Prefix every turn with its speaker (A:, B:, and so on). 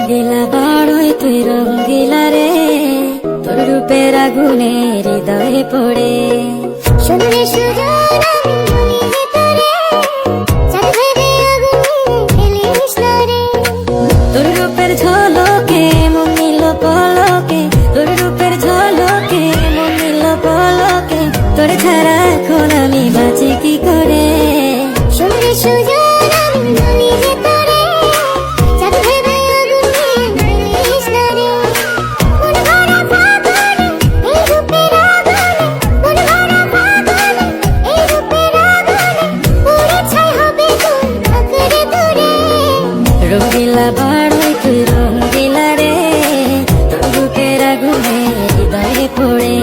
A: রঙ্গিলা বাড়ই তুই রঙ্গিলা রে, তোর রূপের আগুনে হৃদয়ে পড়ে।
B: শুনলে সুজন আমি বলি যে তোরে, চাঁদ ভেবে আগুনে ফেলিস না রে।
A: তোর রূপের ঝলকে মন নিল পলকে, তোর রূপের ঝলকে মন নিল পলকে, তোর ছাড়া এখন আমি বাঁচি কি করে।
B: শুনলে সুজন আমি বলি যে তোরে, চাঁদ ভেবে আগুনে ফেলিস না রে। মন ভরা ফাগুনে এই রূপের আগুনে, মন ভরা ফাগুনে এই রূপের আগুনে, পুড়ে ছাই হবে কোন আঁকড়ে ধরে।
A: রঙ্গিলা বাড়ই তুই রঙ্গিলা রে, তোর রূপের আগুনে হৃদয়ে পড়ে।